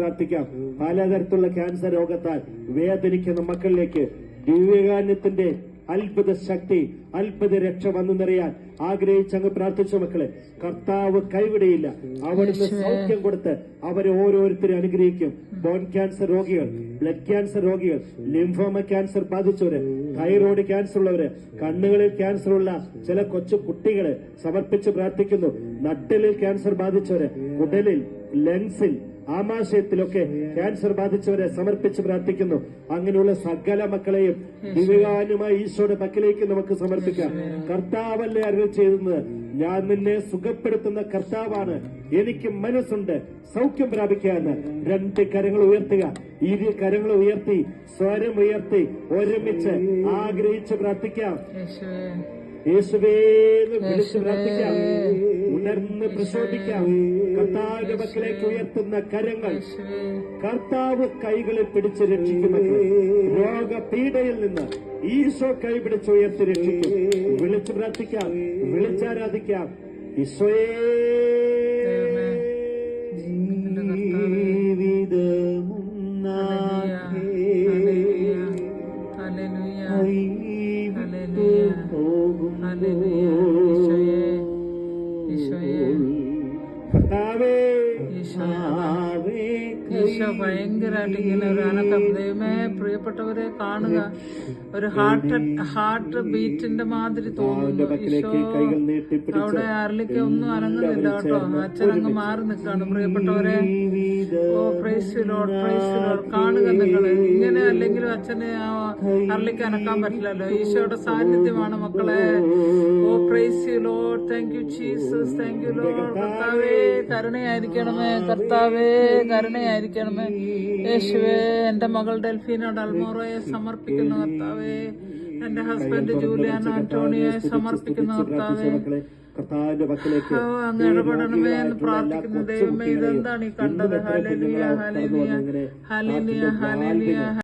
പ്രാർത്ഥിക്കാം. പലതരത്തിലുള്ള ക്യാൻസർ രോഗത്താൽ വേദനിക്കുന്ന മക്കളിലേക്ക് ദിവ്യകാരുണ്യത്തിന്റെ അത്ഭുത ശക്തി, അത്ഭുത രക്ഷ വന്നു നിറയാൻ ആഗ്രഹിച്ചങ്ങ് പ്രാർത്ഥിച്ച മക്കളെ, കർത്താവ് കൈവിടയില്ല. അവിടുന്ന് സൗഖ്യം കൊടുത്ത് അവരെ ഓരോരുത്തരും അനുഗ്രഹിക്കും. ബോൺ ക്യാൻസർ രോഗികൾ, ബ്ലഡ് ക്യാൻസർ രോഗികൾ, ലിംഫോമ ക്യാൻസർ ബാധിച്ചവര്, തൈറോയ്ഡ് ക്യാൻസർ ഉള്ളവര്, കണ്ണുകളിൽ ക്യാൻസർ ഉള്ള ചില കൊച്ചു കുട്ടികളെ സമർപ്പിച്ച് പ്രാർത്ഥിക്കുന്നു. നട്ടലിൽ ക്യാൻസർ ബാധിച്ചവര്, കുടലിൽ, ലങ്സിൽ, ആമാശയത്തിലൊക്കെ ക്യാൻസർ ബാധിച്ചവരെ സമർപ്പിച്ച് പ്രാർത്ഥിക്കുന്നു. അങ്ങനെയുള്ള സകല മക്കളെയും ദിവ്യകാരുണ്യമായി ഈശോയുടെ പക്കലേക്ക് നമുക്ക് സമർപ്പിക്കാം. കർത്താവല്ലേ അരുളി ചെയ്യുന്നത്, ഞാൻ നിന്നെ സുഖപ്പെടുത്തുന്ന കർത്താവാണ്, എനിക്ക് മനസ്സുണ്ട് സൗഖ്യം പ്രാപിക്കാന്ന്. രണ്ട് കരങ്ങൾ ഉയർത്തുക, ഇരു കരങ്ങൾ ഉയർത്തി, സ്വരം ഉയർത്തി ഒരുമിച്ച് ആഗ്രഹിച്ച് പ്രാർത്ഥിക്കാം. യേശുവേന്ന് വിളിച്ച് പ്രാർത്ഥിക്കാം. ഉണർന്ന് പ്രശോഭിക്കാം. കർത്താവിന്റെ മക്കളിലേക്ക് ഉയർത്തുന്ന കരങ്ങൾ കർത്താവ് കൈകളിൽ പിടിച്ച് രക്ഷിക്കുമെന്ന്. രോഗപീഡയിൽ നിന്ന് ഈശോ കൈ പിടിച്ച് ഉയർത്തി രക്ഷിക്കും. വിളിച്ച് പ്രാർത്ഥിക്കാം, വിളിച്ചാരാധിക്കാം. ഈശോയേ, ഈശോ ഭയങ്കരമായിട്ട് ഇങ്ങനെ ഒരു അനക്കം. ദൈവമേ, പ്രിയപ്പെട്ടവരെ കാണുക, ഒരു ഹാർട്ട് ബീറ്റിന്റെ മാതിരി തോന്നുന്നു. ഈശോ അവിടെ അരളിക്ക് ഒന്നും അനങ്ങുന്നില്ല കേട്ടോ. അച്ഛനങ്ങ് മാറി നിൽക്കാണ്. പ്രിയപ്പെട്ടവരെ, oh praise you Lord, praise you Lord. കാണുക നിങ്ങൾ. ഇങ്ങനെ അല്ലെങ്കിലും അച്ഛന് അരളിക്ക് അനക്കാൻ പറ്റില്ലല്ലോ. ഈശോയുടെ സാന്നിധ്യമാണ് മക്കളെ. Oh praise you Lord, thank you Jesus, thank you Lord. കർത്താവേ കരുണയായിരിക്കണമേ, കർത്താവേ കരുണയായിരിക്കണമേ. യേശുവേ, എന്റെ മകൾ ഡെൽഫീനോട് അൽമോറയെ സമർപ്പിക്കുന്നു കർത്താവേ. എന്റെ ഹസ്ബൻഡ് ജൂലിയാനോ ആന്റോണിയോയെ സമർപ്പിക്കുന്നു കർത്താവേ. അങ്ങ് ഇടപെടണമേ എന്ന് പ്രാർത്ഥിക്കുന്നു. ദൈവമേ, ഇതെന്താണ് ഈ കണ്ടത്? Hallelujah, hallelujah, hallelujah, hallelujah.